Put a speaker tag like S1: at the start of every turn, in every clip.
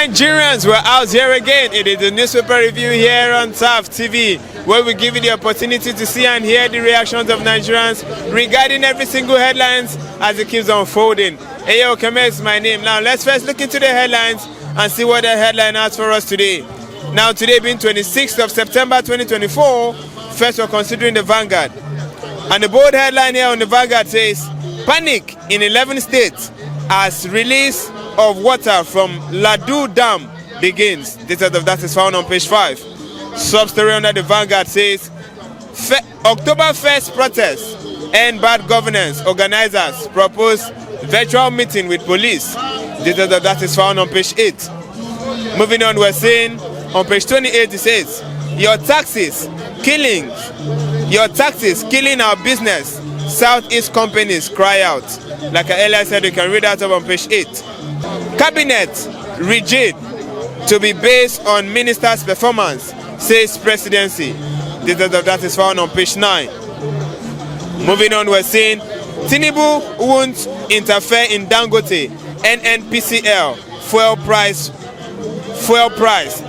S1: Nigerians, we're out here again. It is the newspaper review here on TAF TV, where we give you the opportunity to see and hear the reactions of Nigerians regarding every single headlines as it keeps unfolding. Ayo Keme is my name. Now let's first look into the headlines and see what the headline has for us today. Now today being 26th of September 2024, first we're considering the Vanguard. And the bold headline here on the Vanguard says, panic in 11 states as release of water from Ladu Dam begins. Details of that is found on page 5. Sub-story under the Vanguard says, October 1st protest, Endbadgovernace. Organisers propose virtual meeting with police. Details of that is found on page 8. Moving on, we're saying on page 28 it says, your taxes killing our business. Southeast companies cry out. Like I earlier said, you can read that up on page 8. Cabinet rigid to be based on minister's performance, says presidency. Details of that is found on page 9. Moving on, we're saying Tinubu won't interfere in Dangote NNPCL fuel price.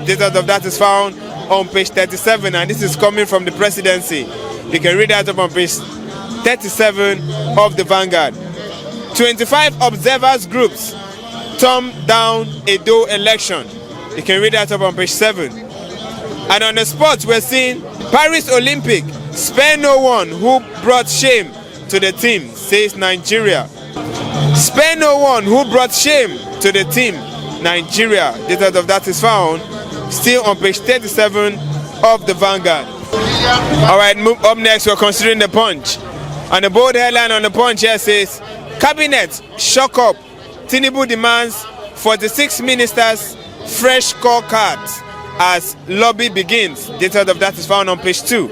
S1: Details of that is found on page 37, and this is coming from the presidency. You can read that up on page 37 of the Vanguard. 25 observers groups turn down Edo election. You can read that up on page 7. And on the sports, we're seeing Paris Olympic spare no one who brought shame to the team, says Nigeria. Spare no one who brought shame to the team, Nigeria. Details of that is found still on page 37 of the Vanguard. Alright, up next we're considering the Punch. And the bold headline on the Punch here says, Cabinet shock up. Tinubu demands 46 ministers fresh scorecards as lobby begins. Details of that is found on page 2.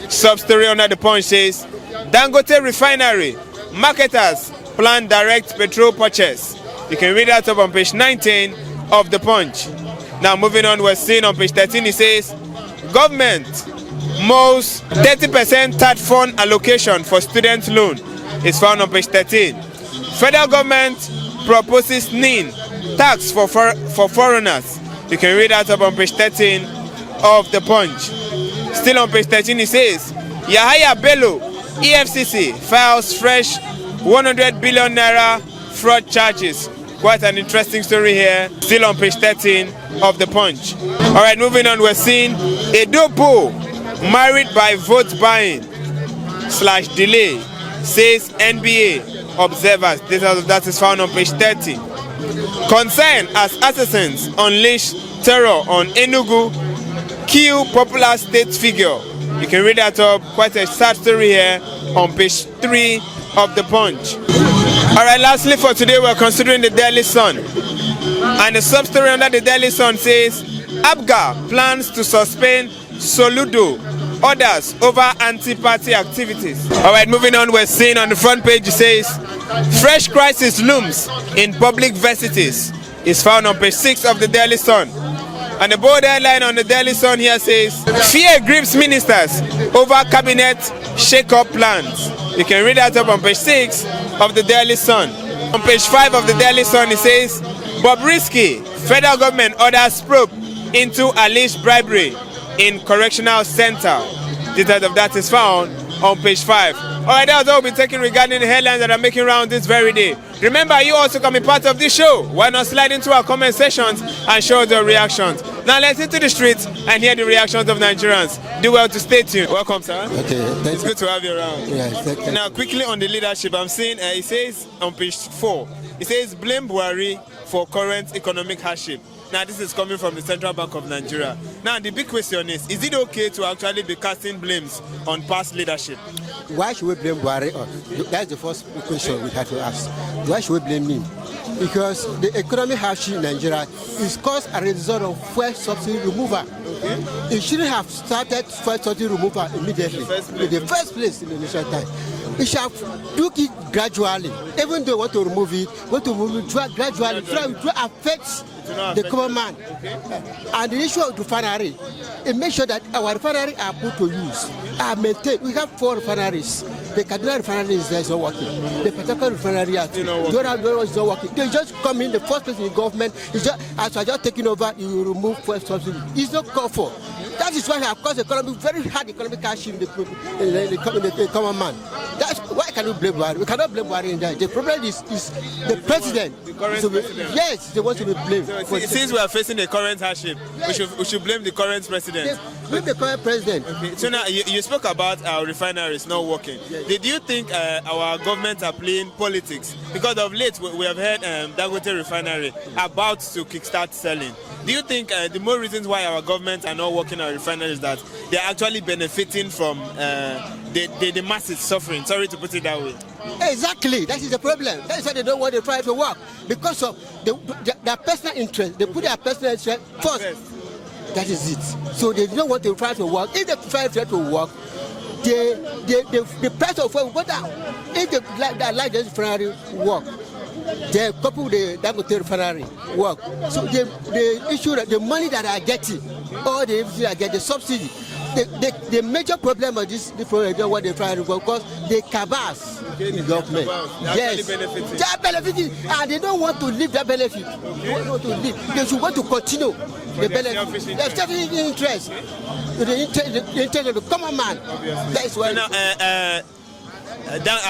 S1: Sub-story under the Punch says, Dangote refinery marketers plan direct petrol purchase. You can read that up on page 19 of the Punch. Now moving on, we're seeing on page 13 it says, government most 30% third fund allocation for student loan is found on page 13. Federal government proposes NIN tax for foreigners. You can read that up on page 13 of the Punch. Still on page 13 it says, Yahaya Bello, EFCC files fresh 100 billion naira fraud charges. Quite an interesting story here. Still on page 13 of the Punch. Alright, moving on, we're seeing Edopo married by vote buying / delay, says NBA observers. Details of that is found on page 30. Concern as assassins unleash terror on Enugu, kill popular state figure. You can read that up. Quite a sad story here on page 3 of the Punch. Alright, lastly for today we're considering the Daily Sun. And the sub-story under the Daily Sun says, ABGA plans to suspend Soludo orders over anti-party activities. Alright, moving on, we're seeing on the front page it says, fresh crisis looms in public varsities. Is found on page 6 of the Daily Sun. And the bold headline on the Daily Sun here says, fear grips ministers over cabinet shake-up plans. You can read that up on page 6 of the Daily Sun. On page 5 of the Daily Sun it says, Bobrisky, federal government orders probe into alleged bribery in correctional center. Details of that is found on page 5. Alright, that's all we'll be taking regarding the headlines that are making round this very day. Remember, you also can be part of this show. Why not slide into our comment sections and show your reactions? Now let's into the streets and hear the reactions of Nigerians. Do well to stay tuned. Welcome, sir.
S2: Okay,
S1: it's good to have you around.
S2: Yes, thank you.
S1: Now, quickly on the leadership, I'm seeing it says on page 4, it says blame Buhari for current economic hardship. Now, this is coming from the Central Bank of Nigeria. Now, the big question is it okay to actually be casting blames on past leadership?
S2: Why should we blame Buhari? That's the first question we have to ask. Why should we blame him? Because the economic hardship in Nigeria is caused as a result of fuel subsidy removal. Okay. It shouldn't have started fuel subsidy removal immediately in the first place in the initial time. We shall do it gradually. Even though we want to remove it, gradually, to affect the common man. And the issue of refinery, it makes sure that our refineries are put to use, are maintained. We have 4 refineries. The Kaduna refinery is not working. The Port refinery is not working. They just come in, the first person in the government, is just, as we're just taking over, you remove fuel subsidy. It's not called for. That is why, of course, very hard economic hardship in the common man. That's why can we blame Buhari? We cannot blame Buhari in that. The problem is the president. Yes, they want to be blamed.
S1: So, since we are facing the current hardship, we should blame the current president.
S2: Blame the current president.
S1: Okay. So now you spoke about our refineries not working. Yes. Did you think our government are playing politics? Because of late we have heard Dangote refinery about to kickstart selling. Do you think the more reasons why our government are not working our refineries that they are actually benefiting from the masses suffering? Sorry to put it that way.
S2: Exactly, that is the problem. That is why they don't want to try to work, because of their personal interest. They put their personal interest first. Yes. That is it. So they don't want to try to work. If they try to work, the price of oil will go down. If they like this refinery work, they couple the Dangote refinery work. So the issue that the money that I getting, or the everything I get, the subsidy, the major problem of this project is what they try to work, because they cabas the government. Yes, they are benefiting, and they don't want to leave that benefit. They don't want to leave. They should want to continue the benefit. They have selfish interest. The interest of the common man. That is why.
S1: Now,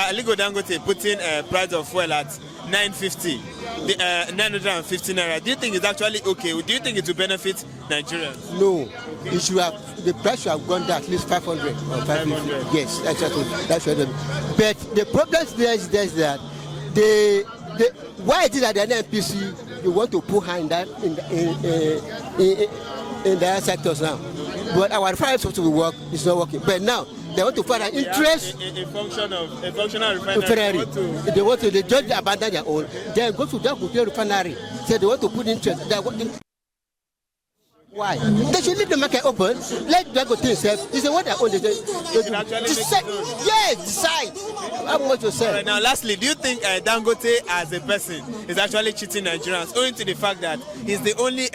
S1: Aligo Dangote putting price of fuel at 950, 950 naira. Do you think it's actually okay? Do you think it will benefit Nigerians?
S2: No, it should have, the price should have gone down at least 500 or 550. Yes, that's what. But the problem there is that why it is that the NNPC you want to put her in that in the sectors now, but our refinery supposed to work, it's not working. But now they want to find an interest.
S1: A functional refinery.
S2: They just abandon their own. They go to the refinery. Say they want to put interest. Why? They should leave the market open. Let Dangote itself. It's the one that owns it. Decide how much to sell.
S1: Right, now, lastly, do you think Dangote as a person is actually cheating Nigerians, owing to the fact that he's the only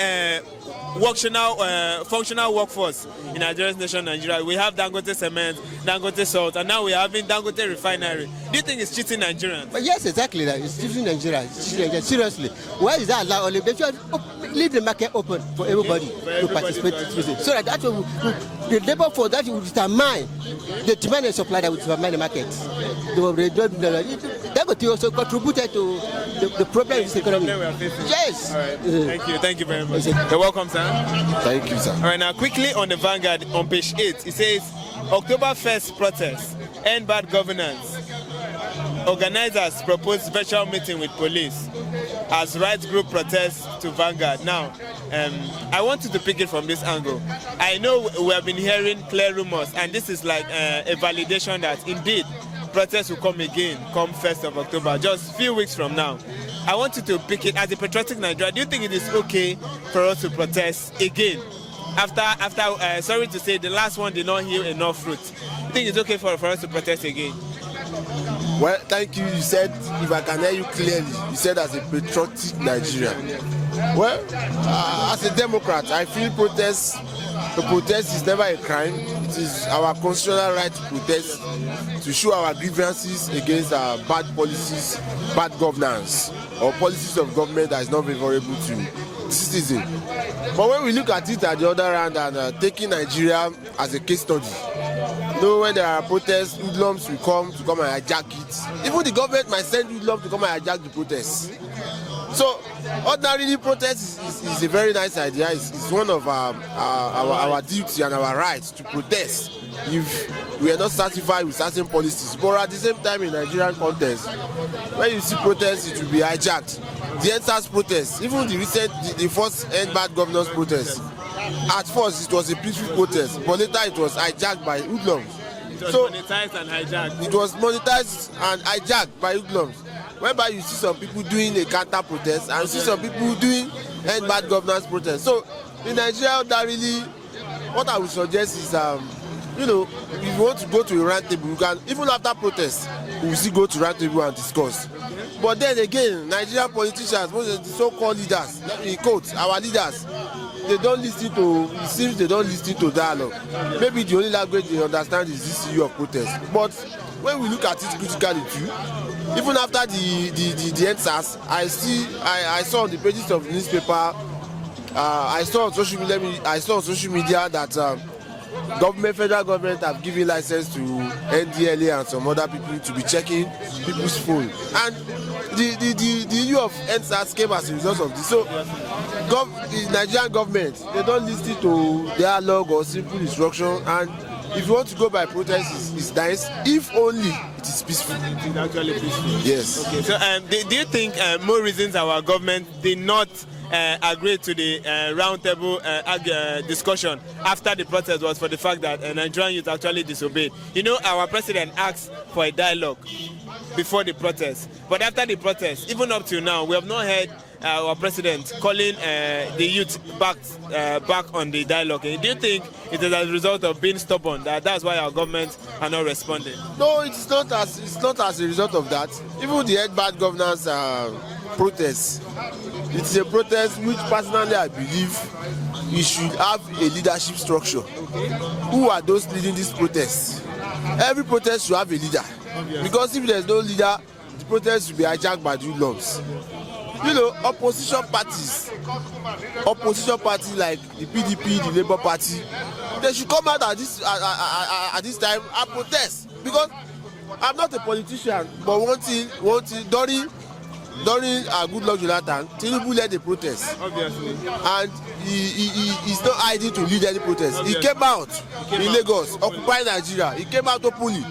S1: functional workforce in Nigeria's nation, Nigeria? We have Dangote cement, Dangote salt, and now we are having Dangote refinery. Do you think it's cheating Nigerians?
S2: But yes, exactly. That it's cheating Nigeria. Seriously, why is that allowed? They should leave the market open for everybody to participate. So that the labor force that will determine the demand and supply that will determine the market. Dangote also contributed to the problem in this economy. Yes.
S1: All right. Thank you very much. You're welcome, sir.
S3: Thank you, sir.
S1: All right, now quickly on the Vanguard on page 8, it says October 1st protest, end bad governance. Organizers propose virtual meeting with police as rights group protests to Vanguard. Now, I want you to pick it from this angle. I know we have been hearing clear rumors, and this is like a validation that indeed protests will come again come 1st of October, just a few weeks from now. I want you to pick it as a patriotic Nigeria. Do you think it is okay for us to protest again? After sorry to say, the last one did not yield enough fruit. Do you think it's okay for us to protest again?
S3: Well, thank you. You said, if I can hear you clearly, you said as a patriotic Nigerian. Well, as a Democrat, I feel the protest is never a crime. It is our constitutional right to protest, to show our grievances against bad policies, bad governance, or policies of government that is not favorable to citizens. But when we look at it at the other hand and taking Nigeria as a case study, when there are protests, hoodlums will come and hijack it. Even the government might send hoodlums to come and hijack the protests. So, ordinarily, protest is a very nice idea. It's one of our duty and our rights to protest if we are not satisfied with certain policies. But at the same time, in Nigerian context, when you see protests, it will be hijacked. The NSAS protest, even the first Endbadgovernace protest, at first it was a peaceful protest, but later it was hijacked by hoodlums.
S1: It was monetized and hijacked.
S3: It was monetized and hijacked by hoodlums. Whereby you see some people doing a counter protest and you see some people doing Endbadgovernace protest. So in Nigeria, that really, what I would suggest is you know, if you want to go to a round table, you can, even after protest, we will still go to round table and discuss. But then again, Nigerian politicians, most of the so-called leaders, let me quote, our leaders, they don't listen to, it seems they don't listen to dialogue. Maybe the only language they understand is this issue of protest. But when we look at it critically too, even after the EndSARS, I saw on the pages of the newspaper, I saw on social media that federal government have given license to NDLA and some other people to be checking people's phone, and the issue of EndSARS came as a result of this. So the Nigerian government, they don't listen to dialogue or simple instruction, and if you want to go by protest, it's nice if only it is peaceful.
S1: It is actually peaceful.
S3: Yes.
S1: Okay. So do you think more reasons our government did not agree to the roundtable discussion after the protest was for the fact that Nigerian youth actually disobeyed? You know, our president asked for a dialogue before the protest, but after the protest, even up till now, we have not heard our president calling the youth back on the dialogue. And do you think it is as a result of being stubborn that's why our government are not responding?
S3: No, it's not as a result of that. Even the Endbadgovernace protest, it's a protest which personally I believe we should have a leadership structure. Okay. Who are those leading this protest? Every protest should have a leader. Obviously. Because if there's no leader, the protest will be hijacked by the hoodlums. You know, opposition parties like the PDP, the Labour Party, they should come out at this time and protest. Because I'm not a politician, but one thing during Goodluck Jonathan, Tinubu led the protest.
S1: Obviously.
S3: And he's not hiding to lead any protest. Obviously. He came out in Lagos, occupying Nigeria. He came out openly.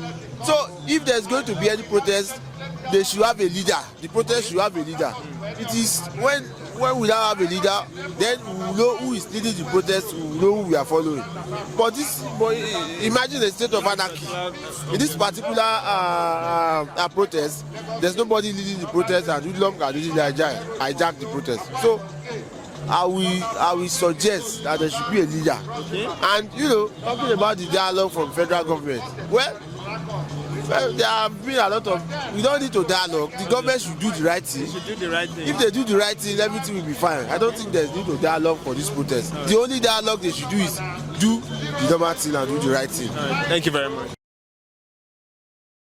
S3: So if there's going to be any protest, they should have a leader. The protest should have a leader. It is when we don't have a leader, then we will know who is leading the protest, we will know who we are following. But imagine a state of anarchy. In this particular protest, there's nobody leading the protest, and hoodlums can easily hijack the protest. So I will suggest that there should be a leader. Okay. And you know, talking about the dialogue from federal government, well, there have been a lot of, we don't need to dialogue. The government should do the right thing.
S1: They should do the right thing.
S3: If they do the right thing, everything will be fine. I don't think there's need to dialogue for this protest. The only dialogue they should do is do the normal thing and do the right thing.
S1: Thank you very much.